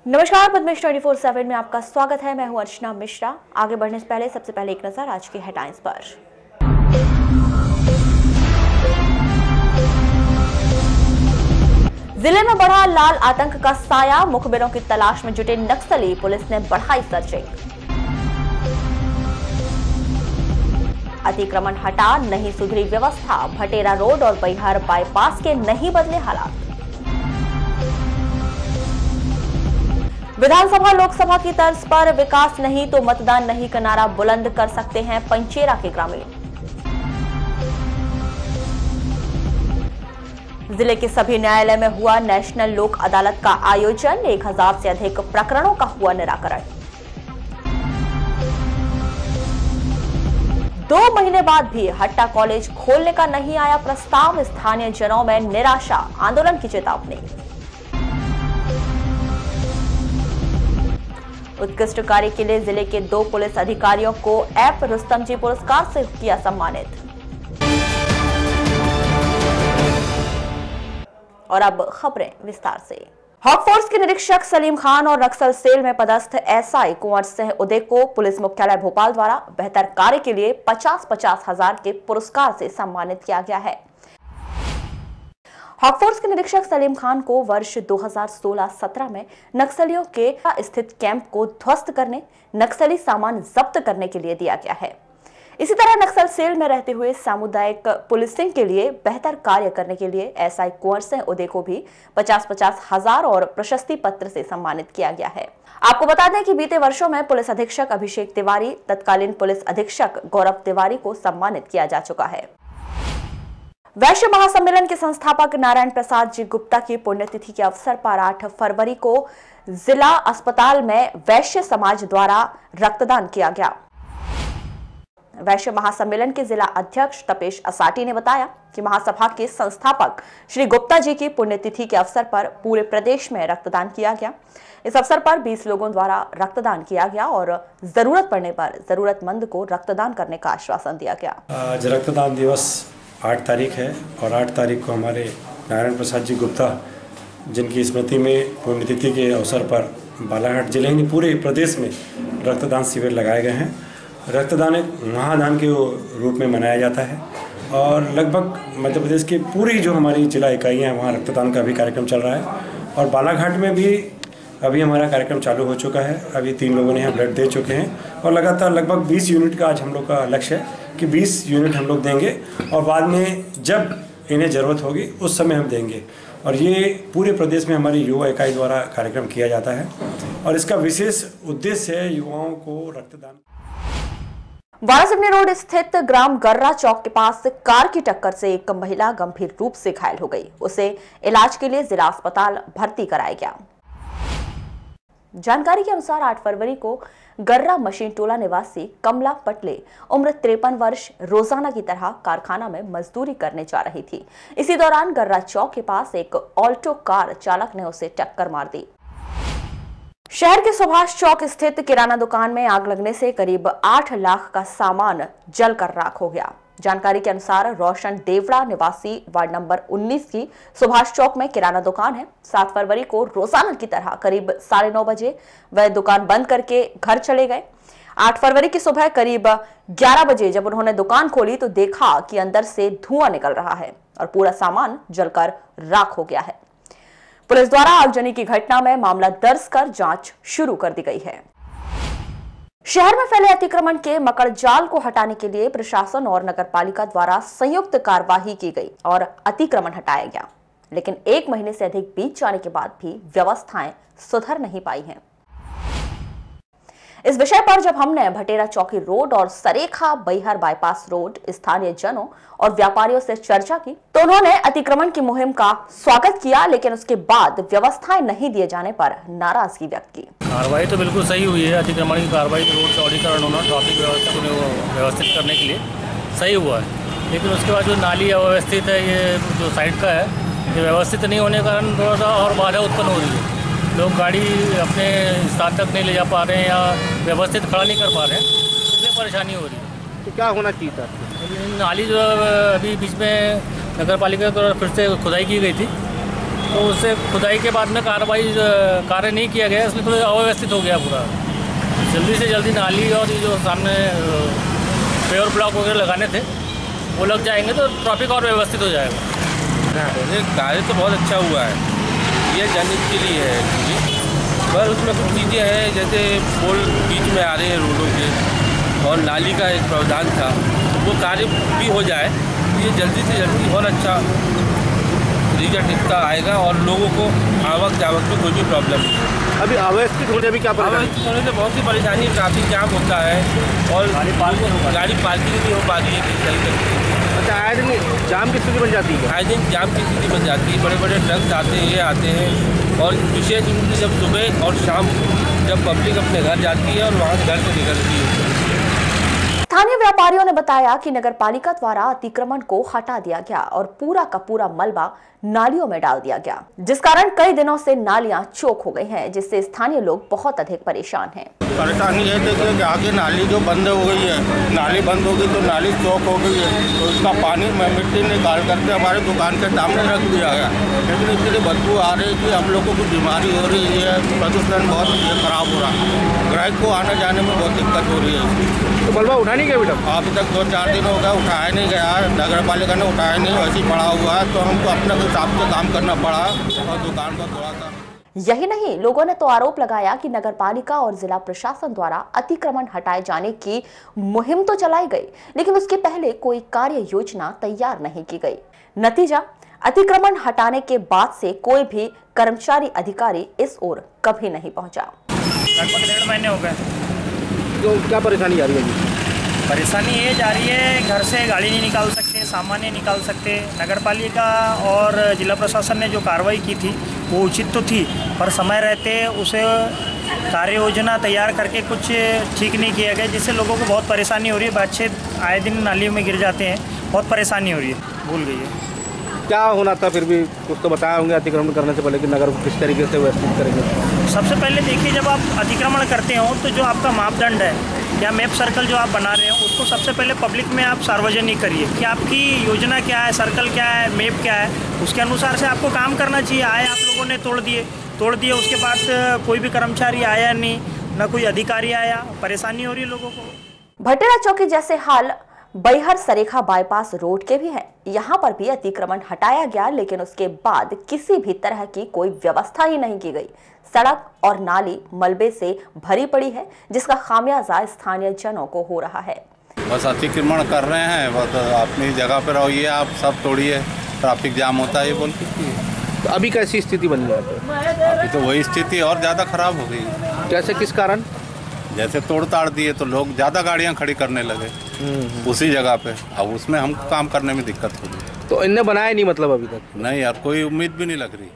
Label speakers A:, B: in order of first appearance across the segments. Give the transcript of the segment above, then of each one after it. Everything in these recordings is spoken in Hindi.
A: नमस्कार, पद्मेश 24/7 में आपका स्वागत है। मैं हूं अर्चना मिश्रा। आगे बढ़ने से पहले सबसे पहले एक नजर आज की हेडलाइंस पर। जिले में बढ़ा लाल आतंक का साया, मुखबिरों की तलाश में जुटे नक्सली, पुलिस ने बढ़ाई सर्चिंग। अतिक्रमण हटा, नहीं सुधरी व्यवस्था, भटेरा रोड और बैहर बाईपास के नहीं बदले हालात। विधानसभा लोकसभा की तर्ज पर विकास नहीं तो मतदान नहीं का नारा बुलंद कर सकते हैं पंचेरा के ग्रामीण। जिले के सभी न्यायालय में हुआ नेशनल लोक अदालत का आयोजन, 1000 से अधिक प्रकरणों का हुआ निराकरण। 2 महीने बाद भी हट्टा कॉलेज खोलने का नहीं आया प्रस्ताव, स्थानीय जनों में निराशा, आंदोलन की चेतावनी। उत्कृष्ट कार्य के लिए जिले के 2 पुलिस अधिकारियों को एफ रुस्तम जी पुरस्कार से किया सम्मानित। और अब खबरें विस्तार से। हॉकफोर्स के निरीक्षक सलीम खान और नक्सल सेल में पदस्थ एसआई कुंवर सिंह उदय को पुलिस मुख्यालय भोपाल द्वारा बेहतर कार्य के लिए 50-50 हजार के पुरस्कार से सम्मानित किया गया है। हॉकफोर्स के निरीक्षक सलीम खान को वर्ष 2016-17 में नक्सलियों के स्थित कैंप को ध्वस्त करने, नक्सली सामान जब्त करने के लिए दिया गया है। इसी तरह नक्सल सेल में रहते हुए सामुदायिक पुलिसिंग के लिए बेहतर कार्य करने के लिए एसआई कुंवर सिंह उदय को भी 50-50 हजार और प्रशस्ति पत्र से सम्मानित किया गया है। आपको बता दें कि बीते वर्षों में पुलिस अधीक्षक अभिषेक तिवारी, तत्कालीन पुलिस अधीक्षक गौरव तिवारी को सम्मानित किया जा चुका है। वैश्य महासम्मेलन के संस्थापक नारायण प्रसाद जी गुप्ता की पुण्यतिथि के अवसर पर 8 फरवरी को जिला अस्पताल में वैश्य समाज द्वारा रक्तदान किया गया। वैश्य महासम्मेलन के जिला अध्यक्ष तपेश असाटी ने बताया कि महासभा के संस्थापक श्री गुप्ता जी की पुण्यतिथि के अवसर पर पूरे प्रदेश में रक्तदान किया गया। इस अवसर पर 20 लोगों द्वारा रक्तदान किया गया और जरूरत पड़ने पर जरूरतमंद को रक्तदान करने का आश्वासन दिया गया।
B: आज रक्तदान दिवस 8 तारीख है और 8 तारीख को हमारे नारायण प्रसाद जी गुप्ता जिनकी स्मृति में पुण्यतिथि के अवसर पर बालाघाट जिले में पूरे प्रदेश में रक्तदान शिविर लगाए गए हैं। रक्तदान एक महादान के रूप में मनाया जाता है और लगभग मध्य प्रदेश की पूरी जो हमारी जिला इकाइयाँ हैं वहाँ रक्तदान का भी कार्यक्रम चल रहा है और बालाघाट में भी अभी हमारा कार्यक्रम चालू हो चुका है। अभी 3 लोगों ने यहाँ ब्लड दे चुके हैं और लगातार लगभग 20 यूनिट का आज हम लोग का लक्ष्य है कि 20 यूनिट हम लोग देंगे और बाद में जब इन्हें ज़रूरत होगी उस समय हम देंगे। और ये पूरे प्रदेश में हमारी युवा इकाई द्वारा कार्यक्रम किया जाता है और इसका विशेष उद्देश्य है युवाओं को रक्तदान।
A: वारासिवनी रोड स्थित ग्राम गर्रा चौक के पास कार की टक्कर से एक महिला गंभीर रूप से घायल हो गई। उसे इलाज के लिए जिला अस्पताल भर्ती कराया गया। जानकारी के अनुसार 8 फरवरी को गर्रा मशीन टोला निवासी कमला पटले उम्र 53 वर्ष रोजाना की तरह कारखाना में मजदूरी करने जा रही थी। इसी दौरान गर्रा चौक के पास एक ऑल्टो कार चालक ने उसे टक्कर मार दी। शहर के सुभाष चौक स्थित किराना दुकान में आग लगने से करीब 8 लाख का सामान जलकर राख हो गया। जानकारी के अनुसार रोशन देवड़ा निवासी वार्ड नंबर 19 की सुभाष चौक में किराना दुकान है। 7 फरवरी को रोजाना की तरह करीब 9:30 बजे वह दुकान बंद करके घर चले गए। 8 फरवरी की सुबह करीब 11 बजे जब उन्होंने दुकान खोली तो देखा कि अंदर से धुआं निकल रहा है और पूरा सामान जलकर राख हो गया है। पुलिस द्वारा आगजनी की घटना में मामला दर्ज कर जांच शुरू कर दी गई है। शहर में फैले अतिक्रमण के मकड़ जाल को हटाने के लिए प्रशासन और नगरपालिका द्वारा संयुक्त कार्यवाही की गई और अतिक्रमण हटाया गया, लेकिन 1 महीने से अधिक बीत जाने के बाद भी व्यवस्थाएं सुधर नहीं पाई हैं। इस विषय पर जब हमने भटेरा चौकी रोड और सरेखा बैहर बाईपास रोड स्थानीय जनों और व्यापारियों से चर्चा की तो उन्होंने अतिक्रमण की मुहिम का स्वागत किया, लेकिन उसके बाद व्यवस्थाएं नहीं दिए जाने पर नाराजगी व्यक्त की।
C: कार्रवाई तो बिल्कुल सही हुई है। अतिक्रमण की कार्रवाई रोड चौड़ीकरण होना, ट्रैफिक व्यवस्था को व्यवस्थित करने के लिए सही हुआ है, लेकिन उसके बाद जो नाली अव्यवस्थित है, ये जो साइड का है, ये व्यवस्थित नहीं होने के कारण थोड़ा सा और बाधा उत्पन्न हो रही है। लोग गाड़ी अपने स्थान तक नहीं ले जा पा रहे हैं या व्यवस्थित खड़ा नहीं कर पा रहे हैं, इसलिए परेशानी हो रही है।
D: तो क्या होना चाहिए था?
C: नाली जो अभी बीच में नगर पालिका द्वारा फिर से खुदाई की गई थी तो उससे खुदाई के बाद में कार्य नहीं किया गया, इसलिए थोड़ा अव्यवस्थित हो गया पूरा। जल्दी से जल्दी नाली और ये जो सामने पेवर ब्लॉक वगैरह लगाने थे वो लग जाएंगे तो ट्रैफिक और व्यवस्थित हो जाएगा।
D: ये कार्य तो बहुत अच्छा हुआ है, ये जनहित के लिए है एक्चुअली, पर उसमें कुछ चीज़ें हैं जैसे पोल बीच में आ रहे हैं रोडों के, और नाली का एक प्रावधान था, वो कार्य भी हो जाए तो ये जल्दी से जल्दी और अच्छा रिजल्ट इसका आएगा और लोगों को आवक जावक में कोई भी प्रॉब्लम नहीं है।
E: अभी अव्यवस्थित होने भी क्या
D: अव्यवस्थित होने से बहुत सी परेशानी, ट्रैफिक जाम होता है और गाड़ी पार्किंग नहीं हो पा रही है किसी तरीके से।
E: अच्छा, आए दिन जाम की स्थिति बन जाती है?
D: आए दिन जाम की स्थिति बन जाती है, बड़े बड़े ट्रक्स आते हैं, ये आते हैं, और विशेष रूप से जब सुबह और शाम जब पब्लिक अपने घर जाती है और वहाँ से घर से निकलती है।
A: स्थानीय व्यापारियों ने बताया कि नगर पालिका द्वारा अतिक्रमण को हटा दिया गया और पूरा का पूरा मलबा नालियों में डाल दिया गया, जिस कारण कई दिनों से नालियां चौक हो गई हैं, जिससे स्थानीय लोग बहुत अधिक परेशान हैं।
F: परेशानी ये देखिए कि आगे नाली जो बंद हो गई है, नाली बंद हो गई तो नाली चौक हो गई है, तो उसका पानी मिट्टी निकाल करके हमारे दुकान के सामने रख दिया गया, लेकिन इसके लिए बदबू आ रही है कि हम लोग को कुछ बीमारी हो रही है, प्रदूषण बहुत खराब हो रहा है, ग्राहक को आने जाने में बहुत दिक्कत हो रही है।
E: तो मलबा उठा नहीं गया बेटा?
F: अभी तक 2-4 दिन हो गया, उठाया नहीं गया, नगर पालिका ने उठाया नहीं, वैसे ही पड़ा हुआ है, तो हमको अपने हिसाब से काम करना पड़ा और दुकान को थोड़ा सा।
A: यही नहीं, लोगों ने तो आरोप लगाया कि नगर पालिका और जिला प्रशासन द्वारा अतिक्रमण हटाए जाने की मुहिम तो चलाई गई, लेकिन उसके पहले कोई कार्य योजना तैयार नहीं की गई। नतीजा, अतिक्रमण हटाने के बाद से कोई भी कर्मचारी अधिकारी इस ओर कभी नहीं पहुंचा।
G: लगभग 1.5 महीने हो गए।
E: तो क्या परेशानी आ रही है जी?
G: परेशानी ये जा रही है, घर से गाड़ी नहीं निकाल सकते, सामान नहीं निकाल सकते। नगर पालिका और जिला प्रशासन ने जो कार्रवाई की थी वो उचित तो थी, पर समय रहते उसे कार्य योजना तैयार करके कुछ ठीक नहीं किया गया, जिससे लोगों को बहुत परेशानी हो रही है। बच्चे आए दिन नालियों में गिर जाते हैं, बहुत परेशानी हो रही है। भूल गई है
E: क्या होना था, फिर भी कुछ तो बताया होंगे अतिक्रमण करने से पहले कि नगर को किस तरीके से व्यवस्थित करेंगे।
G: सबसे पहले देखिए, जब आप अतिक्रमण करते हो तो जो आपका मापदंड है या मैप सर्कल जो आप बना रहे हो उसको सबसे पहले पब्लिक में आप सार्वजनिक करिए कि आपकी योजना क्या है, सर्कल क्या है, मैप क्या है, उसके अनुसार से आपको काम करना चाहिए। आए आप लोगों ने तोड़ दिए, उसके बाद कोई भी कर्मचारी आया नहीं, ना कोई अधिकारी आया, परेशानी हो रही है लोगों को।
A: भटेरा चौकी जैसे हाल बैहर सरेखा बाईपास रोड के भी हैं। यहाँ पर भी अतिक्रमण हटाया गया, लेकिन उसके बाद किसी भी तरह की कोई व्यवस्था ही नहीं की गई। सड़क और नाली मलबे से भरी पड़ी है, जिसका खामियाजा स्थानीय जनों को हो रहा है।
H: बस अतिक्रमण कर रहे हैं, बस अपनी जगह पर रहिए, आप सब तोड़िए, ट्रैफिक जाम होता है ये बोल के।
E: तो अभी कैसी स्थिति बन गई है?
H: अभी तो वही स्थिति और ज़्यादा खराब हो गई।
E: कैसे, किस कारण?
H: जैसे तोड़ ताड़ दिए तो लोग ज़्यादा गाड़ियाँ खड़ी करने लगे उसी जगह पे, अब उसमें हमको काम करने में दिक्कत हो रही।
E: तो इनने बनाया नहीं मतलब अभी तक?
H: नहीं यार, कोई उम्मीद भी नहीं लग रही।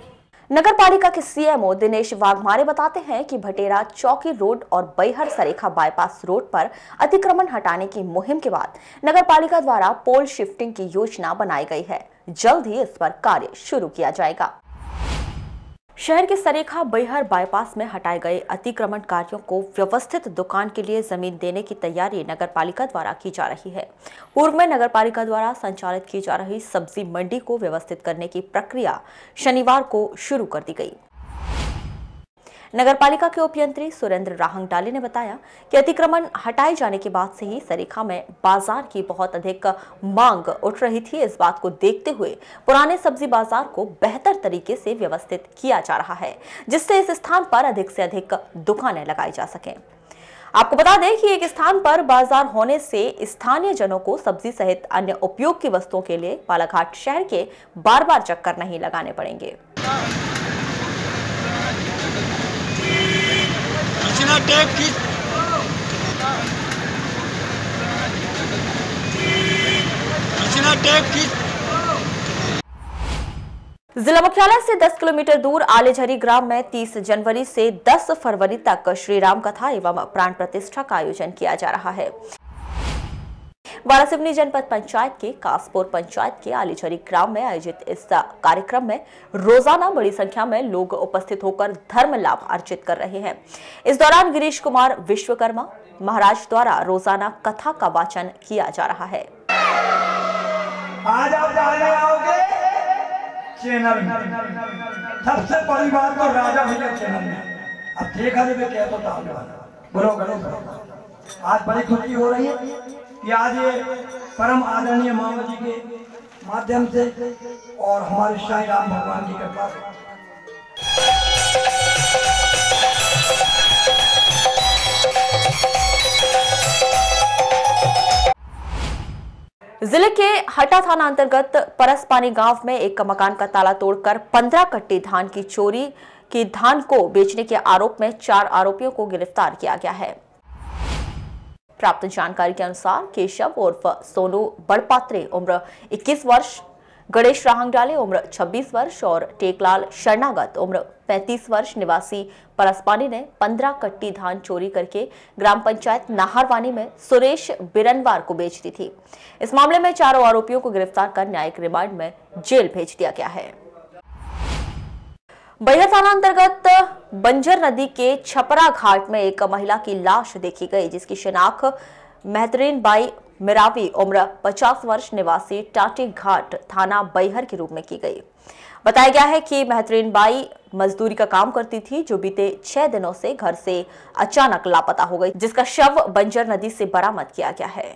A: नगर पालिका के सीएमओ दिनेश वाघमारे बताते हैं कि भटेरा चौकी रोड और बैहर सरेखा बाईपास रोड पर अतिक्रमण हटाने की मुहिम के बाद नगर पालिका द्वारा पोल शिफ्टिंग की योजना बनाई गई है। जल्द ही इस पर कार्य शुरू किया जाएगा। शहर के सरेखा बैहर बाईपास में हटाए गए अतिक्रमण कार्यों को व्यवस्थित दुकान के लिए जमीन देने की तैयारी नगर पालिका द्वारा की जा रही है। पूर्व में नगर पालिका द्वारा संचालित की जा रही सब्जी मंडी को व्यवस्थित करने की प्रक्रिया शनिवार को शुरू कर दी गई। नगर पालिका के उपयंत्री सुरेंद्र राहंगडाले ने बताया कि अतिक्रमण हटाए जाने के बाद से ही सरेखा में बाजार की बहुत अधिक मांग उठ रही थी। इस बात को देखते हुए पुराने सब्जी बाजार को बेहतर तरीके से व्यवस्थित किया जा रहा है, जिससे इस स्थान पर अधिक से अधिक दुकानें लगाई जा सकें। आपको बता दें कि एक स्थान पर बाजार होने से स्थानीय जनों को सब्जी सहित अन्य उपयोग की वस्तुओं के लिए बालाघाट शहर के बार बार चक्कर नहीं लगाने पड़ेंगे। जिला मुख्यालय से 10 किलोमीटर दूर आलेझरी ग्राम में 30 जनवरी से 10 फरवरी तक श्री राम कथा एवं प्राण प्रतिष्ठा का आयोजन किया जा रहा है। वारासिवनी जनपद पंचायत के कासपुर पंचायत के आलीझरी ग्राम में आयोजित इस कार्यक्रम में रोजाना बड़ी संख्या में लोग उपस्थित होकर धर्म लाभ अर्जित कर रहे हैं। इस दौरान गिरीश कुमार विश्वकर्मा महाराज द्वारा रोजाना कथा का वाचन किया जा रहा है।
I: आज आप जाने आओगे चैनल में। सबसे बड़ी बात तो राजा भैया चैनल में। अब देखा जाए क्या तो बोलो आज बड़ी खुशी हो रही है कि आज ये परम आदरणीय मामा जी के माध्यम से और हमारे साईं राम भगवान की कृपा से
A: जिले के हटा थाना अंतर्गत परसपानी गांव में एक मकान का ताला तोड़कर 15 कट्टी धान की चोरी की धान को बेचने के आरोप में 4 आरोपियों को गिरफ्तार किया गया है। प्राप्त जानकारी के अनुसार केशव उर्फ सोनू बड़पात्रे उम्र 21 वर्ष, गणेश राहंगडाले उम्र 26 वर्ष और टेकलाल शरणागत उम्र 35 वर्ष निवासी परसपानी ने 15 कट्टी धान चोरी करके ग्राम पंचायत नाहरवानी में सुरेश बिरनवार को बेच दी थी। इस मामले में 4 आरोपियों को गिरफ्तार कर न्यायिक रिमांड में जेल भेज दिया गया है। बैहर थाना अंतर्गत बंजर नदी के छपरा घाट में एक महिला की लाश देखी गई, जिसकी शिनाख्त मेहतरीन बाई मिरावी उम्र 50 वर्ष निवासी टाटी घाट थाना बैहर के रूप में की गई। बताया गया है कि मेहतरीन बाई मजदूरी का काम करती थी, जो बीते 6 दिनों से घर से अचानक लापता हो गई, जिसका शव बंजर नदी से बरामद किया गया है।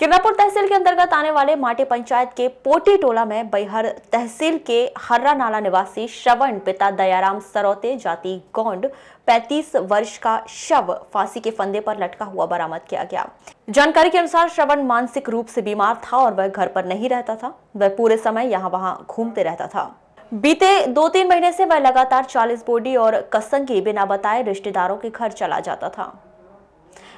A: किरनापुर तहसील के अंतर्गत आने वाले माटे पंचायत के पोटी टोला में बैहर तहसील के हर्रा नाला निवासी श्रवण पिता दयाराम सरौते जाति गौंड 35 वर्ष का शव फांसी के फंदे पर लटका हुआ बरामद किया गया। जानकारी के अनुसार श्रवण मानसिक रूप से बीमार था और वह घर पर नहीं रहता था। वह पूरे समय यहाँ वहां घूमते रहता था। बीते 2-3 महीने से वह लगातार 40 बोडी और कसंगी बिना बताए रिश्तेदारों के घर चला जाता था।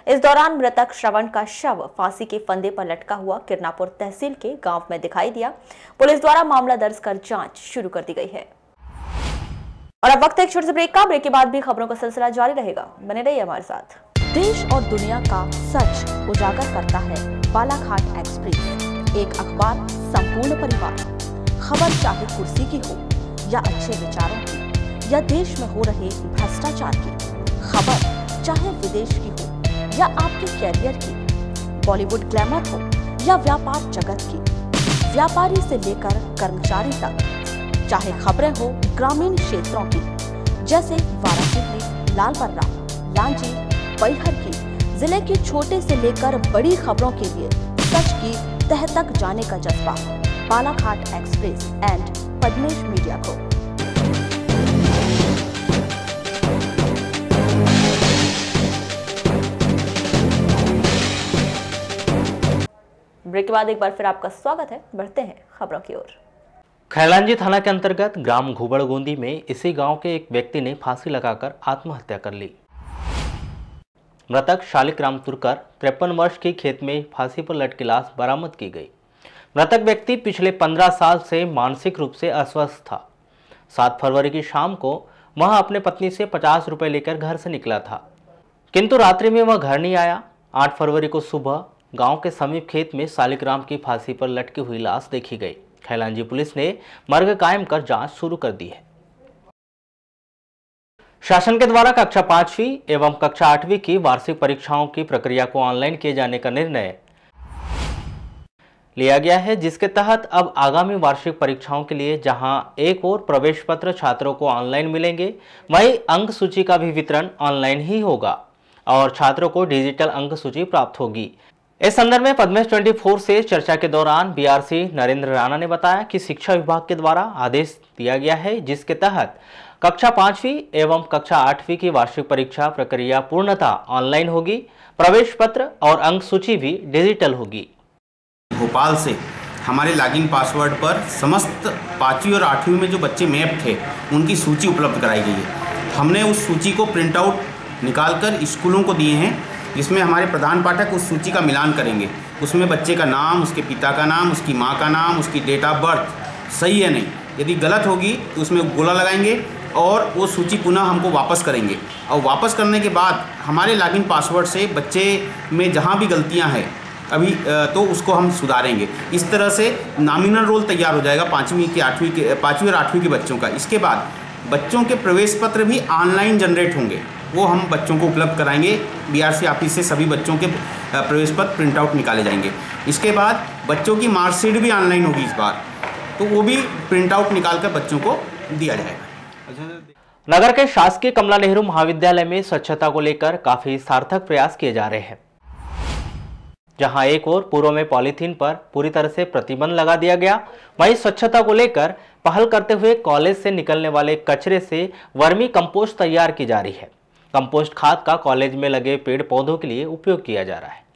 A: इस दौरान मृतक श्रवण का शव फांसी के फंदे पर लटका हुआ किरनापुर तहसील के गांव में दिखाई दिया। पुलिस द्वारा मामला दर्ज कर जांच शुरू कर दी गई है। और अब वक्त है एक छोटे से ब्रेक का। ब्रेक के बाद भी खबरों का सिलसिला जारी रहेगा, बने रहिए हमारे साथ। देश और दुनिया का सच उजागर करता है बालाघाट एक्सप्रेस, एक अखबार संपूर्ण परिवार। खबर चाहे कुर्सी की हो या अच्छे विचारों की या देश में हो रहे भ्रष्टाचार की, खबर चाहे विदेश की हो या आपके कैरियर की, बॉलीवुड ग्लैमर हो या व्यापार जगत की, व्यापारी से लेकर कर्मचारी तक, चाहे खबरें हो ग्रामीण क्षेत्रों की जैसे वाराणसी, लालबर्रा, लांजी, बैहर की, जिले के छोटे से लेकर बड़ी खबरों के लिए सच की तह तक जाने का जज्बा, Balaghat express and Padmesh media को। ब्रेक के बाद एक बार फिर आपका स्वागत है। बढ़ते हैं खबरों की ओर।
J: खैलांजी थाना के अंतर्गत ग्राम घुबड़गोंदी में इसी गांव के एक व्यक्ति ने फांसी लगाकर आत्महत्या कर ली। मृतक शालिग्राम तुरकर 53 वर्ष की खेत में फांसी पर लटकी लाश बरामद की गई। मृतक व्यक्ति पिछले 15 साल से मानसिक रूप से अस्वस्थ था। 7 फरवरी की शाम को वह अपने पत्नी से 50 रुपए लेकर घर से निकला था, किंतु रात्रि में वह घर नहीं आया। 8 फरवरी को सुबह गांव के समीप खेत में शालिग्राम की फांसी पर लटकी हुई लाश देखी गई। खैलांजी पुलिस ने मर्ग कायम कर जांच शुरू कर दी है। शासन के द्वारा कक्षा 5वीं एवं कक्षा 8वीं की वार्षिक परीक्षाओं की प्रक्रिया को ऑनलाइन किए जाने का निर्णय लिया गया है, जिसके तहत अब आगामी वार्षिक परीक्षाओं के लिए जहां एक और प्रवेश पत्र छात्रों को ऑनलाइन मिलेंगे, वहीं अंक सूची का भी वितरण ऑनलाइन ही होगा और छात्रों को डिजिटल अंक सूची प्राप्त होगी। इस संदर्भ में पद्मेश 24 से चर्चा के दौरान बीआरसी नरेंद्र राणा ने बताया कि शिक्षा विभाग के द्वारा आदेश दिया गया है, जिसके तहत कक्षा 5वीं एवं कक्षा 8वीं की वार्षिक परीक्षा प्रक्रिया पूर्णतः ऑनलाइन होगी। प्रवेश पत्र और अंक सूची भी डिजिटल होगी।
K: भोपाल से हमारे लॉगिन पासवर्ड पर समस्त 5वीं और 8वीं में जो बच्चे मैप थे उनकी सूची उपलब्ध कराई गई है। हमने उस सूची को प्रिंट आउट निकालकर स्कूलों को दिए हैं, जिसमें हमारे प्रधान पाठक उस सूची का मिलान करेंगे। उसमें बच्चे का नाम, उसके पिता का नाम, उसकी माँ का नाम, उसकी डेट ऑफ बर्थ सही है नहीं, यदि गलत होगी तो उसमें गोला लगाएंगे और वो सूची पुनः हमको वापस करेंगे। और वापस करने के बाद हमारे लॉगिन पासवर्ड से बच्चे में जहाँ भी गलतियाँ हैं अभी तो उसको हम सुधारेंगे। इस तरह से नॉमिनल रोल तैयार हो जाएगा 5वीं और 8वीं के बच्चों का। इसके बाद बच्चों के प्रवेश पत्र भी ऑनलाइन जनरेट होंगे, वो हम बच्चों को उपलब्ध कराएंगे। बीआरसी ऑफिस से सभी बच्चों के प्रवेश पत्र प्रिंट आउट निकाले जाएंगे। इसके बाद बच्चों की मार्कशीट भी ऑनलाइन होगी इस बार। तो वो भी प्रिंट आउट निकाल कर बच्चों को दिया जाएगा।
J: नगर के शासकीय कमला नेहरू महाविद्यालय में स्वच्छता को लेकर काफी सार्थक प्रयास किए जा रहे हैं। जहां एक ओर पूर्व में पॉलीथीन पर पूरी तरह से प्रतिबंध लगा दिया गया, वहीं स्वच्छता को लेकर पहल करते हुए कॉलेज से निकलने वाले कचरे से वर्मी कंपोस्ट तैयार की जा रही है। कंपोस्ट खाद का कॉलेज में लगे पेड़ पौधों के लिए उपयोग किया जा रहा है।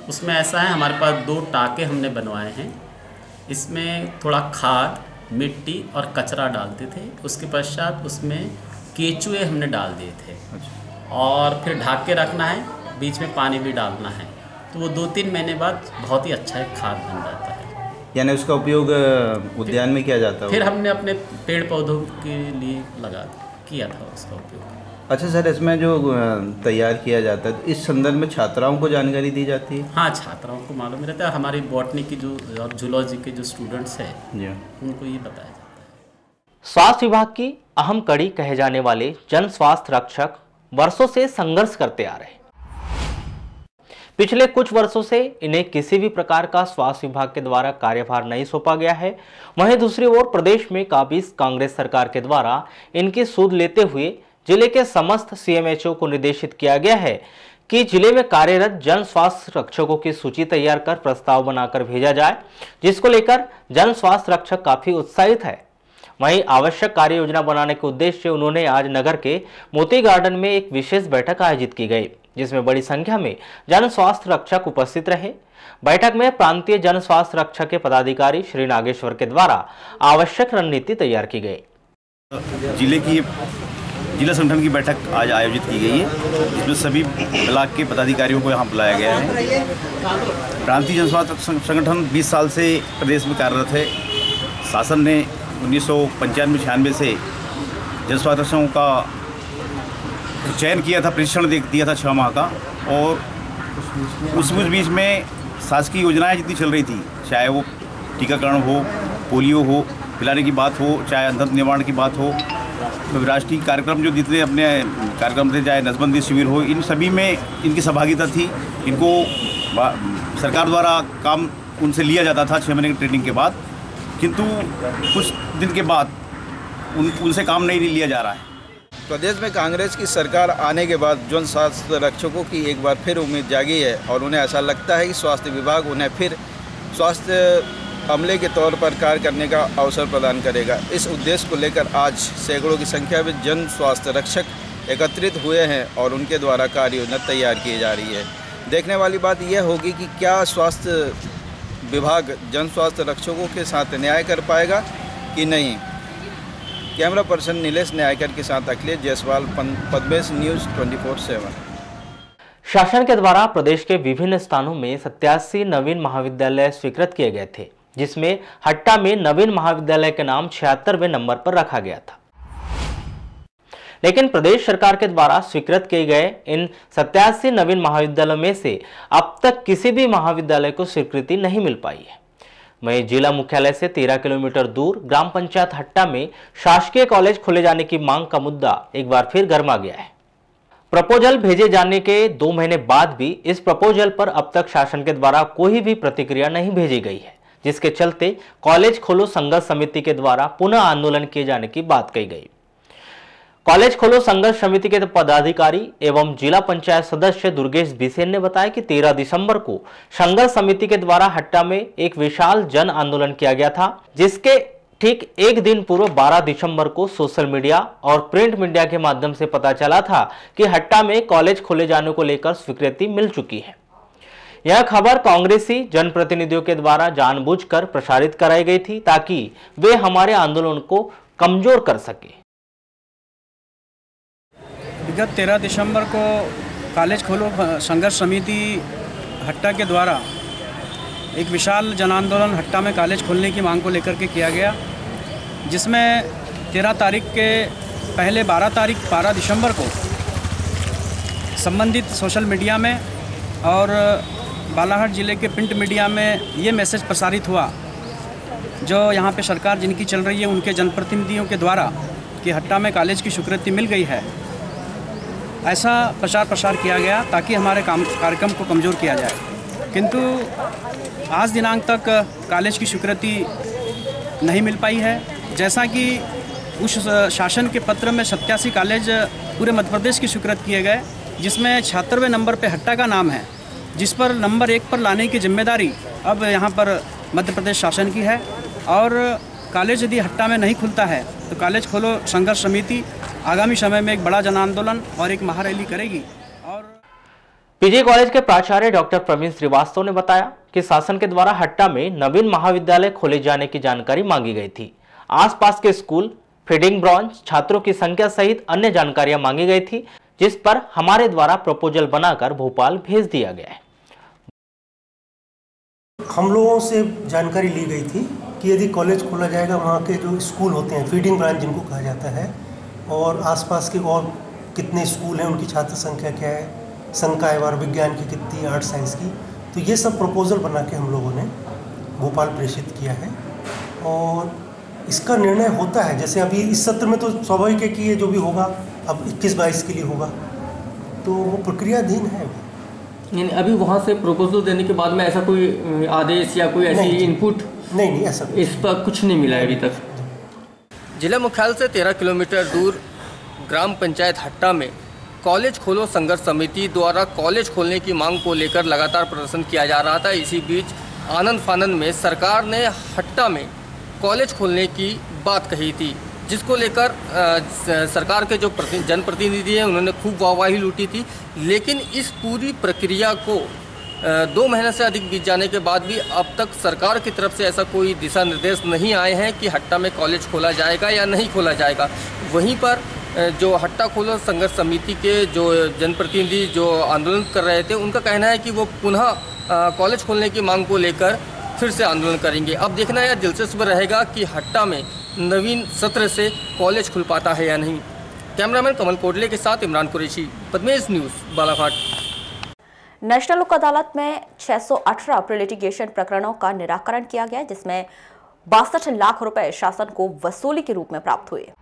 L: उसमें ऐसा है, हमारे पास 2 टाके हमने बनवाए हैं। इसमें थोड़ा खाद, मिट्टी और कचरा डालते थे। उसके पश्चात उसमें केचुए हमने डाल दिए थे। और फिर ढक के रखना है, बीच में पानी भी डालना है, तो वो 2-3 महीने बाद बहुत ही अच्छा एक खाद बन जाता है।
M: यानी उसका उपयोग उद्यान में किया जाता है?
L: फिर हमने अपने पेड़ पौधों के लिए किया था उसका उपयोग।
M: अच्छा सर, इसमें जो तैयार किया जाता है, इस संदर्भ में छात्राओं को जानकारी दी जाती है?
L: हाँ, छात्राओं को मालूम रहता है। हमारी बॉटनी की जो और जूलॉजी के जो स्टूडेंट्स हैं उनको ये बताया जाता है।
J: स्वास्थ्य विभाग की अहम कड़ी कहे जाने वाले जन स्वास्थ्य रक्षक वर्षों से संघर्ष करते आ रहे हैं। पिछले कुछ वर्षों से इन्हें किसी भी प्रकार का स्वास्थ्य विभाग के द्वारा कार्यभार नहीं सौंपा गया है। वहीं दूसरी ओर प्रदेश में काबिज कांग्रेस सरकार के द्वारा इनकी सूद लेते हुए जिले के समस्त सीएमएचओ को निर्देशित किया गया है कि जिले में कार्यरत जन स्वास्थ्य रक्षकों की सूची तैयार कर प्रस्ताव बनाकर भेजा जाए, जिसको लेकर जन स्वास्थ्य रक्षक काफी उत्साहित है। वहीं आवश्यक कार्य योजना बनाने के उद्देश्य से उन्होंने आज नगर के मोती गार्डन में एक विशेष बैठक आयोजित की गई, जिसमें बड़ी संख्या में जन स्वास्थ्य रक्षक उपस्थित रहे। बैठक में प्रांतीय जन स्वास्थ्य रक्षक के पदाधिकारी श्री नागेश्वर के द्वारा आवश्यक रणनीति तैयार की गई।
N: जिला संगठन की बैठक आज आयोजित की गई है, जिसमें सभी ब्लॉक के पदाधिकारियों को यहाँ बुलाया गया है। प्रांतीय जन स्वास्थ्य संगठन 20 साल से प्रदेश में कार्यरत है। शासन ने 1995-96 से जन स्वास्थ्य रक्षकों का चयन किया था, प्रशिक्षण दिया था 6 माह का, और उस बीच में शासकीय योजनाएं जितनी चल रही थी, चाहे वो टीकाकरण हो, पोलियो हो पिलाने की बात हो, चाहे अंधत्व निवारण की बात हो, तो राष्ट्रीय कार्यक्रम जो जितने अपने कार्यक्रम थे, चाहे नसबंदी शिविर हो, इन सभी में इनकी सहभागिता थी। इनको सरकार द्वारा काम उनसे लिया जाता था 6 महीने की ट्रेनिंग के बाद, किंतु कुछ दिन के बाद उनसे काम नहीं लिया जा रहा है।
O: प्रदेश में कांग्रेस की सरकार आने के बाद जन स्वास्थ्य रक्षकों की एक बार फिर उम्मीद जागी है और उन्हें ऐसा लगता है कि स्वास्थ्य विभाग उन्हें फिर स्वास्थ्य अमले के तौर पर कार्य करने का अवसर प्रदान करेगा। इस उद्देश्य को लेकर आज सैकड़ों की संख्या में जन स्वास्थ्य रक्षक एकत्रित हुए हैं और उनके द्वारा कार्य योजना तैयार की जा रही है। देखने वाली बात यह होगी कि क्या स्वास्थ्य विभाग जन स्वास्थ्य रक्षकों के साथ न्याय कर पाएगा कि नहीं। कैमरा पर्सन नीलेश न्यायकर के साथ अखिलेश जायसवाल, पद्मेश न्यूज़ 24/7।
J: शासन के द्वारा प्रदेश के विभिन्न स्थानों में 87 नवीन महाविद्यालय स्वीकृत किए गए थे, जिसमें हट्टा में नवीन महाविद्यालय के नाम 76वें नंबर पर रखा गया था। लेकिन प्रदेश सरकार के द्वारा स्वीकृत किए गए इन 87 नवीन महाविद्यालयों में से अब तक किसी भी महाविद्यालय को स्वीकृति नहीं मिल पाई है। वहीं जिला मुख्यालय से 13 किलोमीटर दूर ग्राम पंचायत हट्टा में शासकीय कॉलेज खोले जाने की मांग का मुद्दा एक बार फिर गर्मा गया है। प्रपोजल भेजे जाने के 2 महीने बाद भी इस प्रपोजल पर अब तक शासन के द्वारा कोई भी प्रतिक्रिया नहीं भेजी गई है, जिसके चलते कॉलेज खोलो संघर्ष समिति के द्वारा पुनः आंदोलन किए जाने की बात कही गई। कॉलेज खोलो संघर्ष समिति के पदाधिकारी एवं जिला पंचायत सदस्य दुर्गेश बिसेन ने बताया कि 13 दिसंबर को संघर्ष समिति के द्वारा हट्टा में एक विशाल जन आंदोलन किया गया था, जिसके ठीक एक दिन पूर्व 12 दिसंबर को सोशल मीडिया और प्रिंट मीडिया के माध्यम से पता चला था कि हट्टा में कॉलेज खोले जाने को लेकर स्वीकृति मिल चुकी है। यह खबर कांग्रेसी जनप्रतिनिधियों के द्वारा जानबूझकर प्रसारित कराई गई थी ताकि वे हमारे आंदोलन को कमजोर कर सके।
P: विगत 13 दिसंबर को कॉलेज खोलो संघर्ष समिति हट्टा के द्वारा एक विशाल जन आंदोलन हट्टा में कॉलेज खोलने की मांग को लेकर के किया गया, जिसमें 13 तारीख के पहले 12 दिसंबर को संबंधित सोशल मीडिया में और बालाघाट ज़िले के प्रिंट मीडिया में ये मैसेज प्रसारित हुआ, जो यहाँ पे सरकार जिनकी चल रही है उनके जनप्रतिनिधियों के द्वारा कि हट्टा में कॉलेज की स्वीकृति मिल गई है। ऐसा प्रचार प्रसार किया गया ताकि हमारे कार्यक्रम को कमज़ोर किया जाए। किंतु आज दिनांक तक कॉलेज की स्वीकृति नहीं मिल पाई है। जैसा कि उस शासन के पत्र में 87 कॉलेज पूरे मध्य प्रदेश की स्वीकृत किए गए, जिसमें 76वें नंबर पे हट्टा का नाम है, जिस पर नंबर 1 पर लाने की जिम्मेदारी अब यहाँ पर मध्य प्रदेश शासन की है। और कॉलेज यदि हट्टा में नहीं खुलता है तो कॉलेज खोलो संघर्ष समिति आगामी समय में एक बड़ा जन आंदोलन और एक महारैली करेगी। और
J: पीजी कॉलेज के प्राचार्य डॉक्टर प्रवीण श्रीवास्तव ने बताया कि शासन के द्वारा हट्टा में नवीन महाविद्यालय खोले जाने की जानकारी मांगी गई थी। आसपास के स्कूल, फीडिंग ब्रांच, छात्रों की संख्या सहित अन्य जानकारियां मांगी गई थी, जिस पर हमारे द्वारा प्रपोजल बनाकर भोपाल भेज दिया गया है।
Q: हम लोगों से जानकारी ली गई थी कि यदि कॉलेज खोला जाएगा, वहाँ के जो स्कूल होते हैं, फीडिंग ब्रांच जिनको कहा जाता है, और आसपास के और कितने स्कूल हैं, उनकी छात्र संख्या क्या है, संकायवार विज्ञान की कितनी, आर्ट साइंस की, तो ये सब प्रपोजल बना के हम लोगों ने भोपाल प्रेषित किया है। और इसका निर्णय होता है, जैसे अभी इस सत्र में तो स्वाभाविक है कि ये जो भी होगा अब 21-22 के लिए होगा, तो वो प्रक्रियाधीन है।
R: यानी अभी वहाँ से प्रपोजल देने के बाद में ऐसा कोई आदेश या कोई ऐसी इनपुट
Q: नहीं ऐसा
R: इस पर कुछ नहीं मिला है अभी तक।
S: जिला मुख्यालय से 13 किलोमीटर दूर ग्राम पंचायत हट्टा में कॉलेज खोलो संघर्ष समिति द्वारा कॉलेज खोलने की मांग को लेकर लगातार प्रदर्शन किया जा रहा था। इसी बीच आनंद फानंद में सरकार ने हट्टा में कॉलेज खोलने की बात कही थी, जिसको लेकर सरकार के जो जनप्रतिनिधि हैं उन्होंने खूब वाहवाही लूटी थी। लेकिन इस पूरी प्रक्रिया को 2 महीने से अधिक बीत जाने के बाद भी अब तक सरकार की तरफ से ऐसा कोई दिशा निर्देश नहीं आए हैं कि हट्टा में कॉलेज खोला जाएगा या नहीं खोला जाएगा। वहीं पर जो हट्टा खोलो संघर्ष समिति के जो जनप्रतिनिधि जो आंदोलन कर रहे थे, उनका कहना है कि वो पुनः कॉलेज खोलने की मांग को लेकर फिर से आंदोलन करेंगे। अब देखना यह दिलचस्प रहेगा कि हट्टा में नवीन सत्र से कॉलेज खुल पाता है या नहीं। कैमरामैन कमल कोडले के साथ इमरान कुरैशी, पद्मेश न्यूज़, बालाघाट।
A: नेशनल लोक अदालत में 618 प्रीलिटिगेशन प्रकरणों का निराकरण किया गया, जिसमें 62 लाख रुपए शासन को वसूली के रूप में प्राप्त हुए।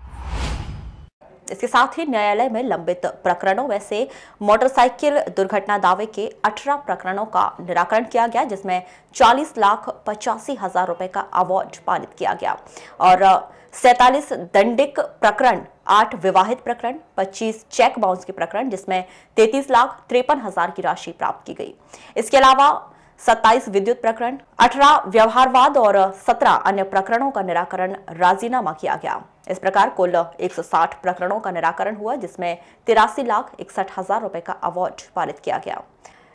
A: इसके साथ ही न्यायालय में लंबित प्रकरणों में से मोटरसाइकिल दुर्घटना दावे के 18 प्रकरणों का निराकरण किया गया, जिसमें 40,85,000 रुपए का अवार्ड पारित किया गया और 47 दंडिक प्रकरण, 8 विवाहित प्रकरण, 25 चेक बाउंस के प्रकरण, जिसमें 33,53,000 की राशि प्राप्त की गई। इसके अलावा 27 विद्युत प्रकरण, 18 व्यवहारवाद और 17 अन्य प्रकरणों का निराकरण राजीनामा किया गया। इस प्रकार कुल 160 प्रकरणों का निराकरण हुआ, जिसमें 83,61,000 रुपए का अवार्ड पारित किया गया,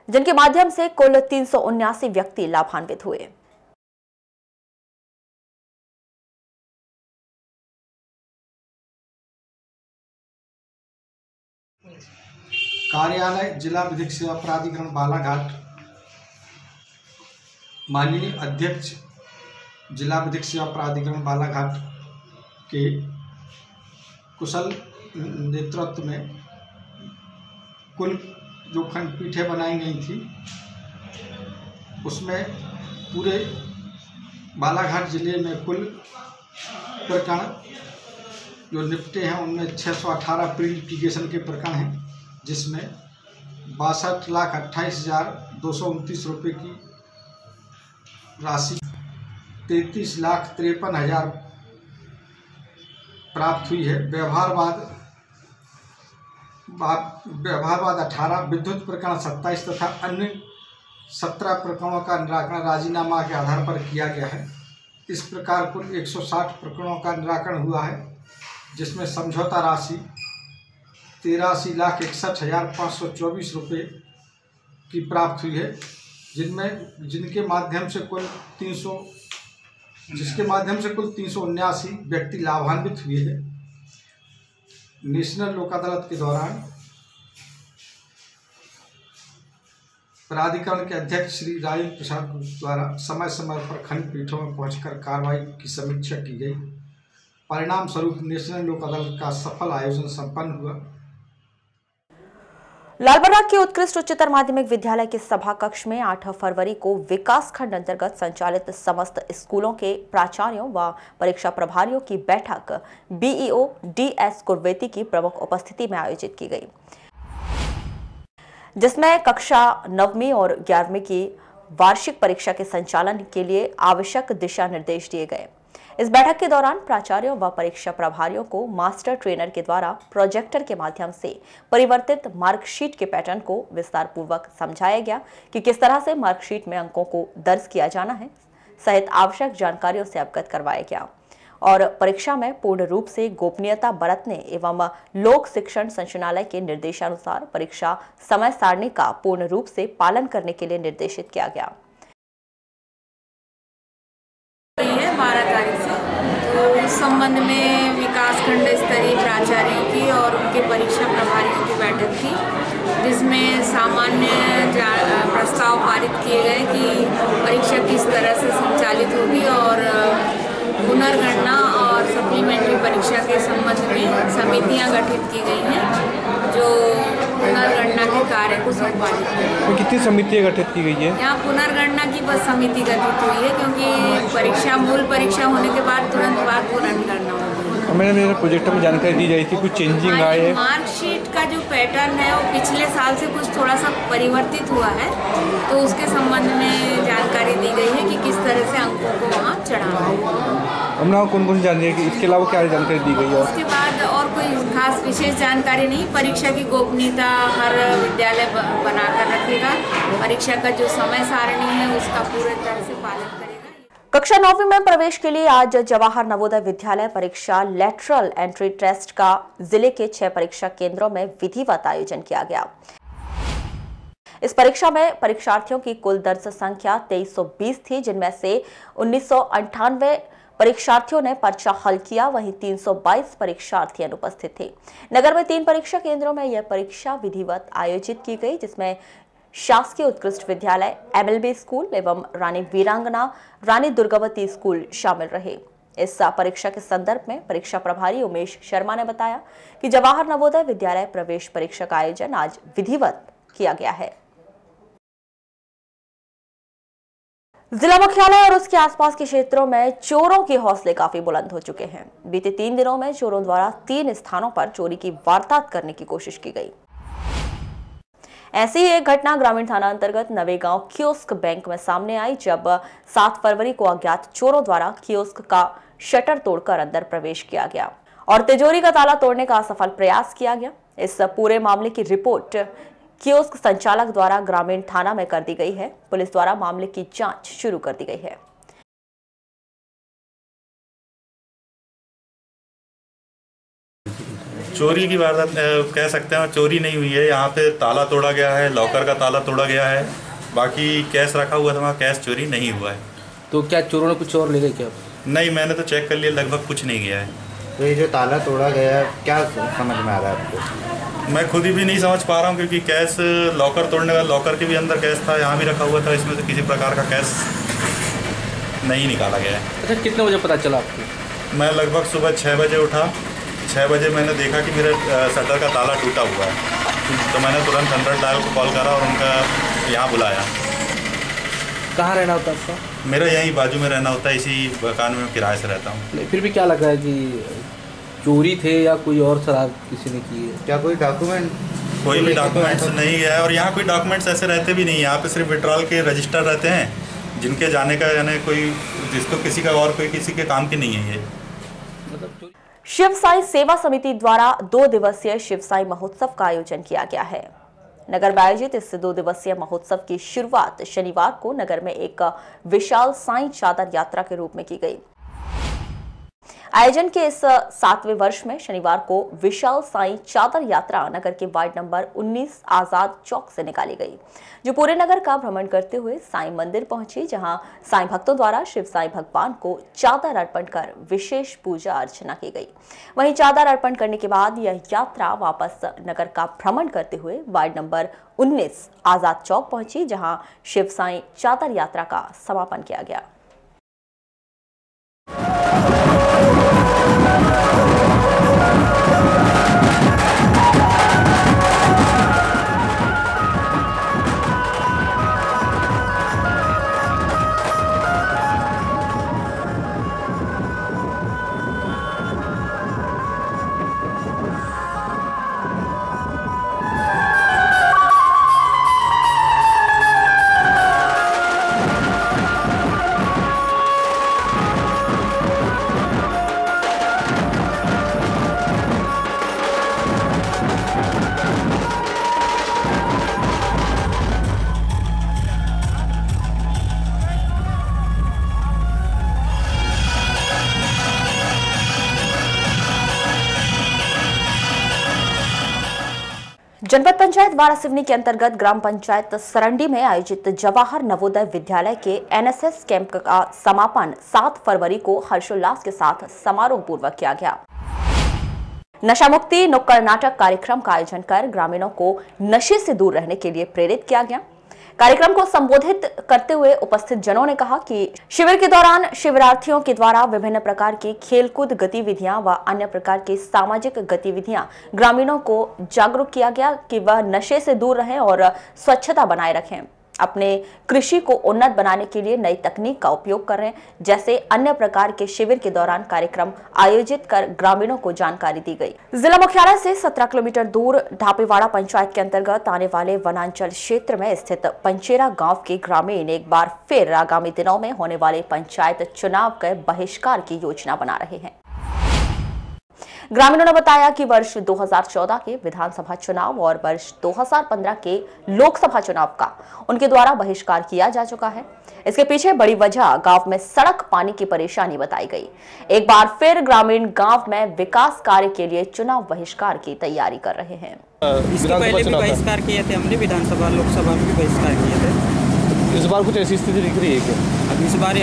A: जिनके माध्यम से कुल 379 व्यक्ति लाभान्वित हुए।
T: कार्यालय जिला विधिक सेवा प्राधिकरण बालाघाट, माननीय अध्यक्ष जिला विधिक सेवा प्राधिकरण बालाघाट के कुशल नेतृत्व में कुल जो खंडपीठें बनाई गई थी, उसमें पूरे बालाघाट जिले में कुल प्रकरण जो निपटे हैं उनमें 618 प्री लिटिगेशन के प्रकरण हैं, जिसमें 62,28,229 रुपये की राशि, 33,53,000 प्राप्त हुई है। व्यवहारवाद 18, विद्युत प्रकरण 27 तथा अन्य 17 प्रकरणों का निराकरण राजीनामा के आधार पर किया गया है। इस प्रकार कुल 160 प्रकरणों का निराकरण हुआ है, जिसमें समझौता राशि 83,61,524 रुपये की प्राप्त हुई है, जिसके माध्यम से कुल 379 व्यक्ति लाभान्वित हुए हैं। नेशनल लोक अदालत के दौरान प्राधिकरण के अध्यक्ष श्री राजेंद्र प्रसाद द्वारा समय समय पर खंडपीठों में पहुंचकर कार्रवाई की समीक्षा की गई। परिणाम स्वरूप नेशनल लोक अदालत का सफल आयोजन संपन्न हुआ।
A: लालबर्ग के उत्कृष्ट उच्चतर माध्यमिक विद्यालय के सभा कक्ष में 8 फरवरी को विकास खंड अंतर्गत संचालित समस्त स्कूलों के प्राचार्यों व परीक्षा प्रभारियों की बैठक बीईओ DS कुरवेती की प्रमुख उपस्थिति में आयोजित की गई। जिसमें कक्षा 9वीं और 11वीं की वार्षिक परीक्षा के संचालन के लिए आवश्यक दिशा निर्देश दिए गए। इस बैठक के दौरान प्राचार्यों व परीक्षा प्रभारियों को मास्टर ट्रेनर के द्वारा प्रोजेक्टर के माध्यम से परिवर्तित मार्कशीट के पैटर्न को विस्तार पूर्वक समझाया गया कि किस तरह से मार्कशीट में अंकों को दर्ज किया जाना है सहित आवश्यक जानकारियों से अवगत करवाया गया और परीक्षा में पूर्ण रूप से गोपनीयता बरतने एवं लोक शिक्षण संचालनालय के निर्देशानुसार परीक्षा समय सारणी का पूर्ण रूप से पालन करने के लिए निर्देशित किया गया।
U: 12 तारीख से तो इस संबंध में विकासखंड स्तरीय प्राचार्यों की और उनके परीक्षा प्रभारियों की बैठक थी, जिसमें सामान्य प्रस्ताव पारित किए गए कि परीक्षा किस तरह से संचालित होगी और पुनर्गणना और सप्लीमेंट्री परीक्षा के संबंध में समितियां गठित की गई हैं जो पुनर्गणना के कार्य को संपादित करें।
E: कितनी समितियां गठित की गई है?
U: यहाँ पुनर्गणना की बस समिति गठित हुई है क्योंकि परीक्षा मूल परीक्षा होने के बाद तुरंत बाद पुनर्गणना होगी।
E: मेरे प्रोजेक्ट में जानकारी दी जाए थी कुछ चेंजिंग आए है।
U: मार्कशीट का जो पैटर्न है वो पिछले साल से कुछ थोड़ा सा परिवर्तित हुआ है, तो उसके संबंध में जानकारी दी गई है कि किस तरह से अंकों को वहाँ चढ़ाना है।
E: हमने कौन कौन जानकारी की, इसके अलावा क्या जानकारी दी गई है?
U: उसके बाद और कोई खास विशेष जानकारी नहीं। परीक्षा की गोपनीयता हर विद्यालय बनाकर रखेगा। परीक्षा का जो समय सारणी है उसका पूरे तरह से पालन करेगा।
A: कक्षा 9वीं में प्रवेश के लिए आज जवाहर नवोदय विद्यालय परीक्षा लेटरल एंट्री टेस्ट का जिले के 6 परीक्षा केंद्रों में विधिवत आयोजन किया गया। इस परीक्षा में परीक्षार्थियों की कुल दर्ज संख्या 2320 थी, जिनमें से 1998 परीक्षार्थियों ने पर्चा हल किया, वहीं 322 परीक्षार्थी अनुपस्थित थे। नगर में 3 परीक्षा केंद्रों में यह परीक्षा विधिवत आयोजित की गई, जिसमें शासकीय उत्कृष्ट विद्यालय MLB स्कूल एवं रानी वीरांगना रानी दुर्गावती स्कूल शामिल रहे। इस परीक्षा के संदर्भ में परीक्षा प्रभारी उमेश शर्मा ने बताया कि जवाहर नवोदय विद्यालय प्रवेश परीक्षा का आयोजन आज विधिवत किया गया है। जिला मुख्यालय और उसके आसपास के क्षेत्रों में चोरों के हौसले काफी बुलंद हो चुके हैं। बीते 3 दिनों में चोरों द्वारा 3 स्थानों पर चोरी की वारदात करने की कोशिश की गई। ऐसी ही एक घटना ग्रामीण थाना अंतर्गत नवेगांव कियोस्क बैंक में सामने आई, जब 7 फरवरी को अज्ञात चोरों द्वारा कियोस्क का शटर तोड़कर अंदर प्रवेश किया गया और तिजोरी का ताला तोड़ने का असफल प्रयास किया गया। इस पूरे मामले की रिपोर्ट कियोस्क संचालक द्वारा ग्रामीण थाना में कर दी गई है। पुलिस द्वारा मामले की जांच शुरू कर दी गई है।
V: चोरी की वारदात कह सकते हैं, चोरी नहीं हुई है। यहाँ पे ताला तोड़ा गया है, लॉकर का ताला तोड़ा गया है, बाकी कैश रखा हुआ था, वहाँ कैश चोरी नहीं हुआ है।
E: तो क्या चोरों ने कुछ और ले गए क्या?
V: नहीं, मैंने तो चेक कर लिया, लगभग कुछ नहीं गया है।
M: तो ये जो ताला तोड़ा गया है क्या समझ में आ रहा है आपको?
V: मैं खुद भी नहीं समझ पा रहा हूँ क्योंकि कैश लॉकर तोड़ने का, लॉकर के भी अंदर कैश था, यहाँ भी रखा हुआ था, इसमें से किसी प्रकार का कैश नहीं निकाला गया है।
E: अच्छा, कितने बजे पता चला आपको?
V: मैं लगभग सुबह 6 बजे उठा। 6 बजे मैंने देखा कि मेरे शटर का ताला टूटा हुआ है, तो मैंने तुरंत 100 डायल को कॉल करा और उनका यहाँ बुलाया।
E: कहाँ रहना होता है?
V: मेरा यहीं बाजू में रहना होता है, इसी मकान में किराए से रहता हूँ।
E: फिर भी क्या लग रहा है कि चोरी थे या कोई और शराब किसी ने की है?
M: क्या कोई डॉक्यूमेंट?
V: कोई भी डॉक्यूमेंट्स नहीं गया है और यहाँ कोई डॉक्यूमेंट्स ऐसे रहते भी नहीं। यहाँ पे सिर्फ विड्रॉल के रजिस्टर रहते हैं, जिनके जाने का यानी कोई जिसको किसी का और कोई किसी के काम की नहीं है ये।
A: शिव साई सेवा समिति द्वारा 2 दिवसीय शिव साई महोत्सव का आयोजन किया गया है। नगर में आयोजित इस 2 दिवसीय महोत्सव की शुरुआत शनिवार को नगर में एक विशाल साई चादर यात्रा के रूप में की गई। आयोजन के इस 7वें वर्ष में शनिवार को विशाल साई चादर यात्रा नगर के वार्ड नंबर 19 आजाद चौक से निकाली गई, जो पूरे नगर का भ्रमण करते हुए साई मंदिर पहुंची, जहां साई भक्तों द्वारा शिव साई भगवान को चादर अर्पण कर विशेष पूजा अर्चना की गई। वहीं चादर अर्पण करने के बाद यह यात्रा वापस नगर का भ्रमण करते हुए वार्ड नंबर 19 आजाद चौक पहुंची, जहां शिव साई चादर यात्रा का समापन किया गया। जनपद पंचायत वारासिवनी के अंतर्गत ग्राम पंचायत सरंडी में आयोजित जवाहर नवोदय विद्यालय के एनएसएस कैंप का समापन 7 फरवरी को हर्षोल्लास के साथ समारोह पूर्वक किया गया। नशा मुक्ति नुक्कड़ नाटक कार्यक्रम का आयोजन कर ग्रामीणों को नशे से दूर रहने के लिए प्रेरित किया गया। कार्यक्रम को संबोधित करते हुए उपस्थित जनों ने कहा कि शिविर के दौरान शिविरार्थियों के द्वारा विभिन्न प्रकार की खेलकूद गतिविधियां व अन्य प्रकार की सामाजिक गतिविधियां ग्रामीणों को जागरूक किया गया कि वह नशे से दूर रहें और स्वच्छता बनाए रखें, अपने कृषि को उन्नत बनाने के लिए नई तकनीक का उपयोग कर रहे हैं। जैसे अन्य प्रकार के शिविर के दौरान कार्यक्रम आयोजित कर ग्रामीणों को जानकारी दी गई। जिला मुख्यालय से 17 किलोमीटर दूर ढापेवाड़ा पंचायत के अंतर्गत आने वाले वनांचल क्षेत्र में स्थित पंचेरा गांव के ग्रामीण एक बार फिर आगामी दिनों में होने वाले पंचायत चुनाव के बहिष्कार की योजना बना रहे हैं। ग्रामीणों ने बताया कि वर्ष 2014 के विधानसभा चुनाव और वर्ष 2015 के लोकसभा चुनाव का उनके द्वारा बहिष्कार किया जा चुका है। इसके पीछे बड़ी वजह गांव में सड़क पानी की परेशानी बताई गई। एक बार फिर ग्रामीण गांव में विकास कार्य के लिए चुनाव बहिष्कार की तैयारी कर रहे हैं।
B: इसके पहले भी बहिष्कार किए थे हमने, विधानसभा लोकसभा में भी बहिष्कार किए थे।
E: इस बार कुछ ऐसी स्थिति दिख रही है क्या?
B: अब इस बार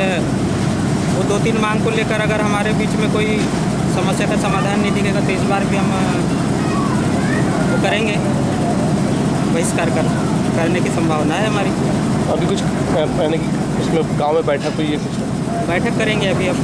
B: वो 2-3 मांग को लेकर अगर हमारे बीच में कोई समस्या का समाधान नहीं दिखेगा तो इस बार भी हम वो करेंगे, बहिष्कार करने की संभावना है हमारी।
E: अभी कुछ यानी कि उसमें गांव में बैठक हुई है, कुछ
B: बैठक करेंगे अभी, अब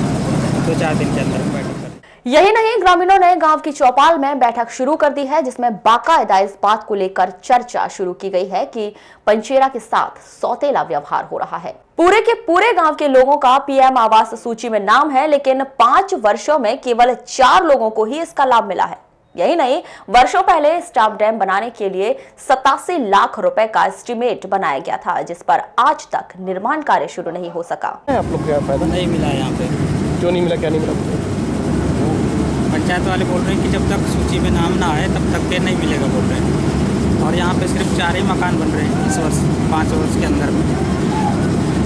B: 2-4 दिन के अंदर बैठक करेंगे।
A: यही नहीं, ग्रामीणों ने गांव की चौपाल में बैठक शुरू कर दी है, जिसमें बाकायदा इस बात को लेकर चर्चा शुरू की गई है कि पंचेरा के साथ सौतेला व्यवहार हो रहा है। पूरे के पूरे गांव के लोगों का पीएम आवास सूची में नाम है, लेकिन 5 वर्षों में केवल 4 लोगों को ही इसका लाभ मिला है। यही नहीं, वर्षों पहले स्टाफ डैम बनाने के लिए 87 लाख रुपए का एस्टीमेट बनाया गया था, जिस पर आज तक निर्माण कार्य शुरू नहीं हो सका।
E: आप लोग क्या फायदा
B: नहीं मिला यहाँ पे?
E: क्यों नहीं मिला, क्या नहीं मिला?
B: पंचायत वाले बोल रहे हैं कि जब तक सूची में नाम ना आए तब तक के नहीं मिलेगा बोल रहे हैं, और यहाँ पे सिर्फ 4 ही मकान बन रहे हैं इस वर्ष 5 वर्ष के अंदर में।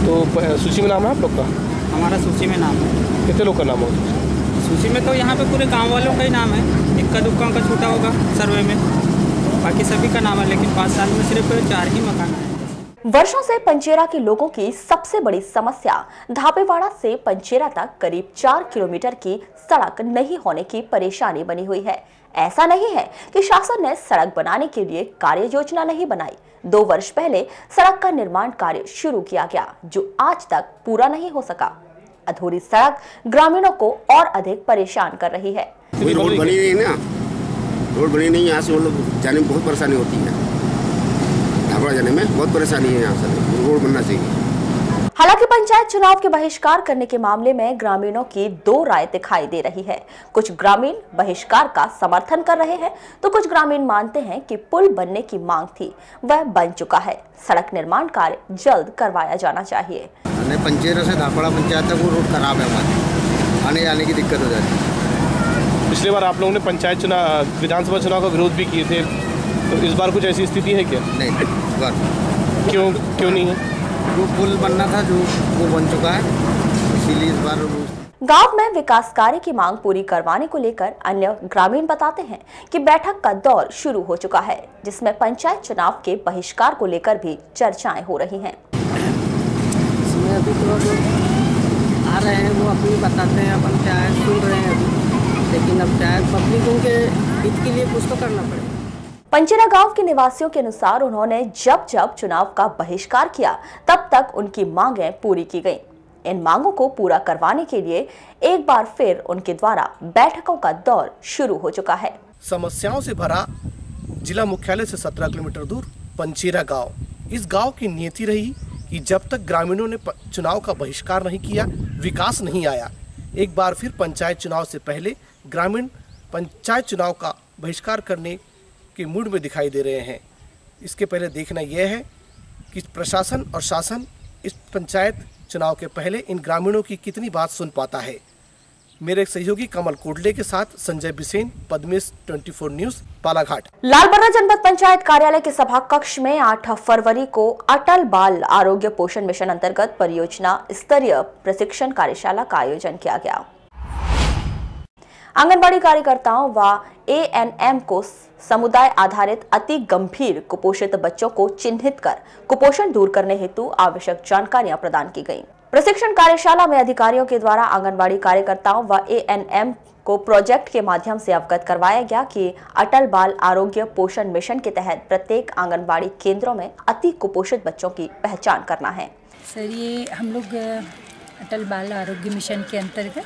E: तो सूची में नाम है आप लोग का?
B: हमारा सूची में नाम है।
E: कितने लोग का नाम होगा
B: सूची में? तो यहाँ पे पूरे गांव वालों का ही नाम है, इक्का दुक्का का छूटा होगा सर्वे में, बाकी सभी का नाम है, लेकिन 5 साल में सिर्फ 4 ही मकान है।
A: वर्षों से पंचेरा के लोगों की सबसे बड़ी समस्या ढापेवाड़ा से पंचेरा तक करीब 4 किलोमीटर की सड़क नहीं होने की परेशानी बनी हुई है। ऐसा नहीं है कि शासन ने सड़क बनाने के लिए कार्य योजना नहीं बनाई। 2 वर्ष पहले सड़क का निर्माण कार्य शुरू किया गया, जो आज तक पूरा नहीं हो सका। अधूरी सड़क ग्रामीणों को और अधिक परेशान कर रही है।
C: रोड बनी नहीं ना, रोड बनी नहीं, यहाँ से वो लोग जाने में बहुत परेशानी होती है, ढाबड़ा जाने में बहुत परेशानी है, यहाँ से रोड बनना चाहिए।
A: हालांकि पंचायत चुनाव के बहिष्कार करने के मामले में ग्रामीणों की 2 राय दिखाई दे रही है। कुछ ग्रामीण बहिष्कार का समर्थन कर रहे हैं, तो कुछ ग्रामीण मानते हैं कि पुल बनने की मांग थी, वह बन चुका है। सड़क निर्माण कार्य जल्द करवाया जाना चाहिए।
C: पंचेरा से ढापड़ा पंचायत तक वो रोड खराब है, हमारे आने जाने की दिक्कत हो जाती है।
E: पिछली बार आप लोगों ने पंचायत चुनाव विधानसभा चुनाव का विरोध भी किए थे, तो इस बार कुछ ऐसी स्थिति है क्या?
C: नहीं, इस बार
E: क्यों नहीं है?
C: जो पुल बनना था जो वो बन चुका है, इसीलिए इस बार।
A: गांव में विकास कार्य की मांग पूरी करवाने को लेकर अन्य ग्रामीण बताते हैं कि बैठक का दौर शुरू हो चुका है, जिसमें पंचायत चुनाव के बहिष्कार को लेकर भी चर्चाएं हो रही हैं।
B: इसमें अभी तो आ रहे हैं, वो अपनी बताते हैं, अपन क्या है सुन रहे हैं अभी, लेकिन अब क्या है पब्लिक उनके हित के लिए कुछ तो करना पड़ेगा।
A: पंचेरा गांव के निवासियों के अनुसार उन्होंने जब जब चुनाव का बहिष्कार किया तब तक उनकी मांगें पूरी की गईं। इन मांगों को पूरा करवाने के लिए एक बार फिर उनके द्वारा बैठकों का दौर शुरू हो चुका है।
W: समस्याओं से भरा जिला मुख्यालय से 17 किलोमीटर दूर पंचेरा गांव, इस गांव की नीति रही कि जब तक ग्रामीणों ने चुनाव का बहिष्कार नहीं किया, विकास नहीं आया। एक बार फिर पंचायत चुनाव से पहले ग्रामीण पंचायत चुनाव का बहिष्कार करने के मूड में दिखाई दे रहे हैं। इसके पहले देखना यह है कि प्रशासन और शासन इस पंचायत चुनाव के पहले इन ग्रामीणों की कितनी बात सुन पाता है। मेरे सहयोगी कमल कोडले के साथ संजय बिसेन, पद्मेश 24 न्यूज, बालाघाट।
A: लालबर्रा जनपद पंचायत कार्यालय के सभा कक्ष में 8 फरवरी को अटल बाल आरोग्य पोषण मिशन अंतर्गत परियोजना स्तरीय प्रशिक्षण कार्यशाला का आयोजन किया गया। आंगनबाड़ी कार्यकर्ताओं व ANM को समुदाय आधारित अति गंभीर कुपोषित बच्चों को चिन्हित कर कुपोषण दूर करने हेतु आवश्यक जानकारियां प्रदान की गईं। प्रशिक्षण कार्यशाला में अधिकारियों के द्वारा आंगनबाड़ी कार्यकर्ताओं व ANM को प्रोजेक्ट के माध्यम से अवगत करवाया गया कि अटल बाल आरोग्य पोषण मिशन के तहत प्रत्येक आंगनबाड़ी केंद्रों में अति कुपोषित बच्चों की पहचान करना है।
D: सर, ये हम लोग अटल बाल आरोग्य मिशन के अंतर्गत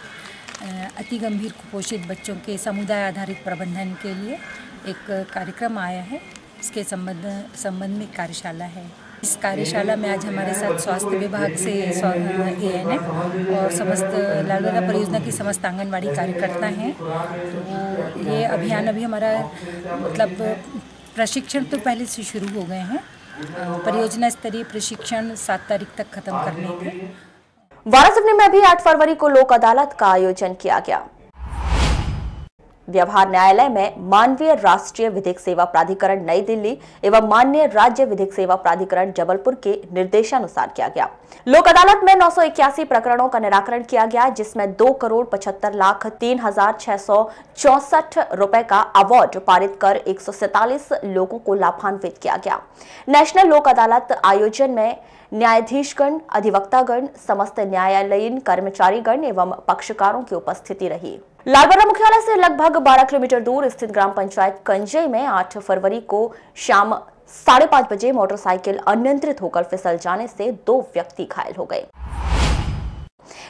D: अति गंभीर कुपोषित बच्चों के समुदाय आधारित प्रबंधन के लिए एक कार्यक्रम आया है। इसके संबंध में कार्यशाला है। इस कार्यशाला में आज हमारे साथ स्वास्थ्य विभाग से ANM और समस्त लालगंगा परियोजना की समस्त आंगनवाड़ी कार्यकर्ता हैं। तो ये अभियान अभी हमारा मतलब प्रशिक्षण तो पहले से शुरू हो गए हैं। परियोजना स्तरीय प्रशिक्षण 7 तारीख तक खत्म करने थे।
A: वारासिवनी में भी 8 फरवरी को लोक अदालत का आयोजन किया गया। व्यवहार न्यायालय में मानवीय राष्ट्रीय विधिक सेवा प्राधिकरण नई दिल्ली एवं माननीय राज्य विधिक सेवा प्राधिकरण जबलपुर के निर्देशानुसार किया गया। लोक अदालत में 981 प्रकरणों का निराकरण किया गया, जिसमें 2,75,03,664 रुपए का अवार्ड पारित कर 147 लोगों को लाभान्वित किया गया। नेशनल लोक अदालत आयोजन में न्यायाधीशगण, अधिवक्तागण, समस्त न्यायालयीन कर्मचारीगण एवं पक्षकारों की उपस्थिति रही। लालबर्रा मुख्यालय से लगभग 12 किलोमीटर दूर स्थित ग्राम पंचायत कंजई में 8 फरवरी को शाम 5:30 बजे मोटरसाइकिल अनियंत्रित होकर फिसल जाने से 2 व्यक्ति घायल हो गए।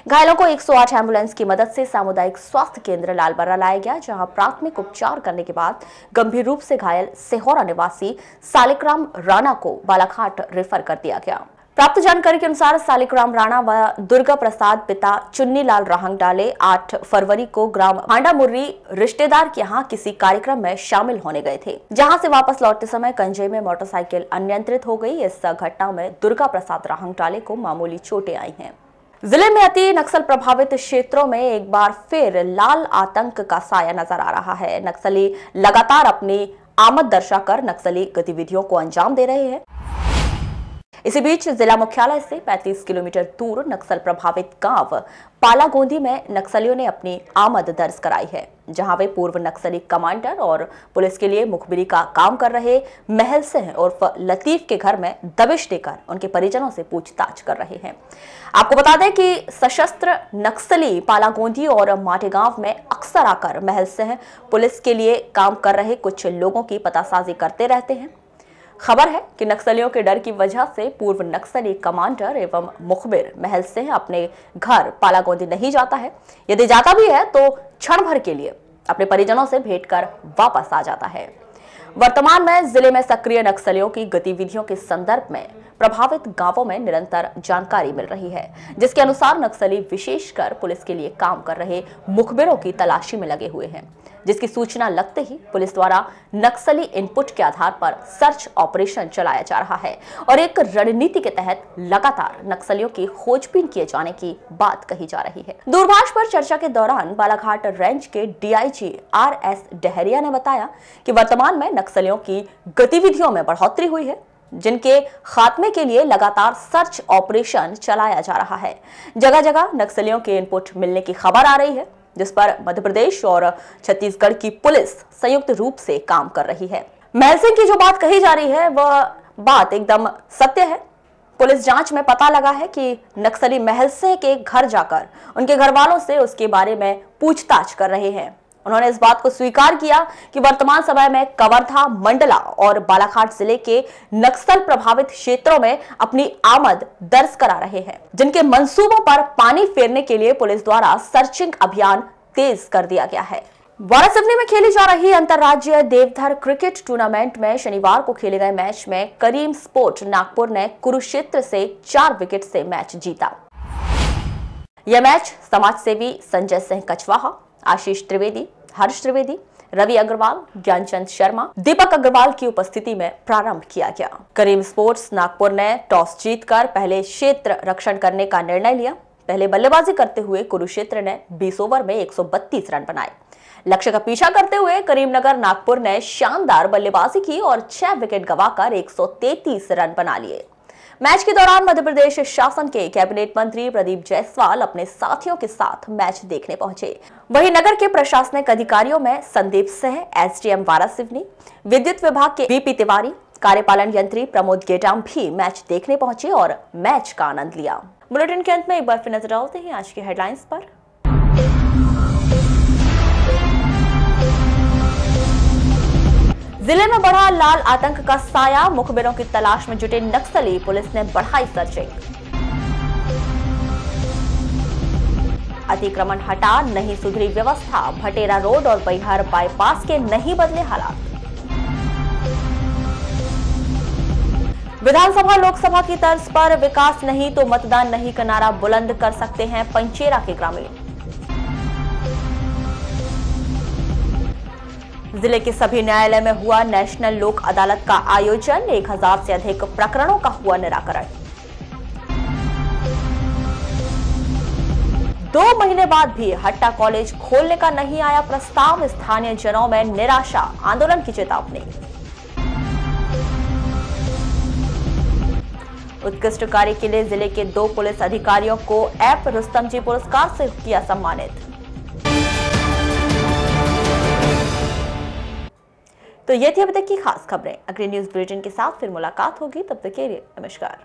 A: घायलों को 108 एम्बुलेंस की मदद से सामुदायिक स्वास्थ्य केंद्र लालबर्रा लाया गया, जहां प्राथमिक उपचार करने के बाद गंभीर रूप से घायल सिहोरा निवासी सालिकराम राणा को बालाघाट रेफर कर दिया गया। प्राप्त जानकारी के अनुसार सालिकराम राणा व दुर्गा प्रसाद पिता चुन्नीलाल रहंगडाले 8 फरवरी को ग्राम हांडा मुर्री रिश्तेदार के यहाँ किसी कार्यक्रम में शामिल होने गए थे, जहां से वापस लौटते समय कंजई में मोटरसाइकिल अनियंत्रित हो गई। इस घटना में दुर्गा प्रसाद रहंगडाले को मामूली चोटें आई हैं। जिले में अति नक्सल प्रभावित क्षेत्रों में एक बार फिर लाल आतंक का साया नजर आ रहा है। नक्सली लगातार अपनी आमद दर्शाकर नक्सली गतिविधियों को अंजाम दे रहे हैं। इसी बीच जिला मुख्यालय से 35 किलोमीटर दूर नक्सल प्रभावित गांव पालागोंदी में नक्सलियों ने अपनी आमद दर्ज कराई है, जहां वे पूर्व नक्सली कमांडर और पुलिस के लिए मुखबिरी का काम कर रहे महल सिंह उर्फ लतीफ के घर में दबिश देकर उनके परिजनों से पूछताछ कर रहे हैं। आपको बता दें कि सशस्त्र नक्सली पालागोंदी और माटेगांव में अक्सर आकर महल सिंह पुलिस के लिए काम कर रहे कुछ लोगों की पतासाजी करते रहते हैं। खबर है कि नक्सलियों के डर की वजह से पूर्व नक्सली कमांडर एवं मुखबिर महल सिंह अपने घर पालागोंदी नहीं जाता है। यदि जाता भी है तो क्षण भर के लिए अपने परिजनों से भेंट कर वापस आ जाता है। वर्तमान में जिले में सक्रिय नक्सलियों की गतिविधियों के संदर्भ में प्रभावित गांवों में निरंतर जानकारी मिल रही है, जिसके अनुसार नक्सली विशेषकर पुलिस के लिए काम कर रहे मुखबिरों की तलाशी में लगे हुए हैं, जिसकी सूचना लगते ही पुलिस द्वारा नक्सली इनपुट के आधार पर सर्च ऑपरेशन चलाया जा रहा है और एक रणनीति के तहत लगातार नक्सलियों की खोजबीन किए जाने की बात कही जा रही है। दूरभाष पर चर्चा के दौरान बालाघाट रेंज के DIG RS डहरिया ने बताया कि वर्तमान में नक्सलियों की गतिविधियों में बढ़ोतरी हुई है, जिनके खात्मे के लिए लगातार सर्च ऑपरेशन चलाया जा रहा है। जगह जगह नक्सलियों के इनपुट मिलने की खबर आ रही है, जिस पर मध्य प्रदेश और छत्तीसगढ़ की पुलिस संयुक्त रूप से काम कर रही है। महल सिंह की जो बात कही जा रही है वह बात एकदम सत्य है। पुलिस जांच में पता लगा है कि नक्सली महल सिंह के घर जाकर उनके घर वालों से उसके बारे में पूछताछ कर रहे हैं। उन्होंने इस बात को स्वीकार किया कि वर्तमान समय में कवर्धा, मंडला और बालाघाट जिले के नक्सल प्रभावित क्षेत्रों में अपनी आमद दर्ज करा रहे हैं, जिनके मंसूबों पर पानी फेरने के लिए पुलिस द्वारा सर्चिंग अभियान तेज कर दिया गया है। वारासिवनी में खेली जा रही अंतर्राज्यीय देवधर क्रिकेट टूर्नामेंट में शनिवार को खेले गए मैच में करीम स्पोर्ट नागपुर ने कुरुक्षेत्र से 4 विकेट से मैच जीता। यह मैच समाजसेवी संजय सिंह कछवाहा, आशीष त्रिवेदी, हर्ष त्रिवेदी, रवि अग्रवाल, ज्ञानचंद शर्मा, दीपक अग्रवाल की उपस्थिति में प्रारंभ किया गया। करीम स्पोर्ट्स नागपुर ने टॉस जीतकर पहले क्षेत्र रक्षण करने का निर्णय लिया। पहले बल्लेबाजी करते हुए कुरुक्षेत्र ने 20 ओवर में 132 रन बनाए। लक्ष्य का पीछा करते हुए करीमनगर नागपुर ने शानदार बल्लेबाजी की और 6 विकेट गंवाकर 133 रन बना लिए। मैच के दौरान मध्य प्रदेश शासन के कैबिनेट मंत्री प्रदीप जायसवाल अपने साथियों के साथ मैच देखने पहुंचे। वहीं नगर के प्रशासनिक अधिकारियों में संदीप सिंह, एसडीएम वारासिवनी, विद्युत विभाग के बीपी तिवारी, कार्यपालन यंत्री प्रमोद गेडाम भी मैच देखने पहुंचे और मैच का आनंद लिया। बुलेटिन के अंत में एक बार फिर नजर डालते हैं आज की हेडलाइंस पर। जिले में बढ़ा लाल आतंक का साया, मुखबिरों की तलाश में जुटे नक्सली, पुलिस ने बढ़ाई सर्चिंग। अतिक्रमण हटा, नहीं सुधरी व्यवस्था, भटेरा रोड और बैहार बाईपास के नहीं बदले हालात। विधानसभा लोकसभा की तर्ज पर विकास नहीं तो मतदान नहीं का नारा बुलंद कर सकते हैं पंचेरा के ग्रामीण। जिले के सभी न्यायालय में हुआ नेशनल लोक अदालत का आयोजन, 1000 से अधिक प्रकरणों का हुआ निराकरण। 2 महीने बाद भी हट्टा कॉलेज खोलने का नहीं आया प्रस्ताव, स्थानीय जनों में निराशा, आंदोलन की चेतावनी। उत्कृष्ट कार्य के लिए जिले के 2 पुलिस अधिकारियों को एफ रुस्तम जी पुरस्कार से किया सम्मानित। तो ये थी अब तक की खास खबरें। अगले न्यूज बुलेटिन के साथ फिर मुलाकात होगी, तब तक के लिए नमस्कार।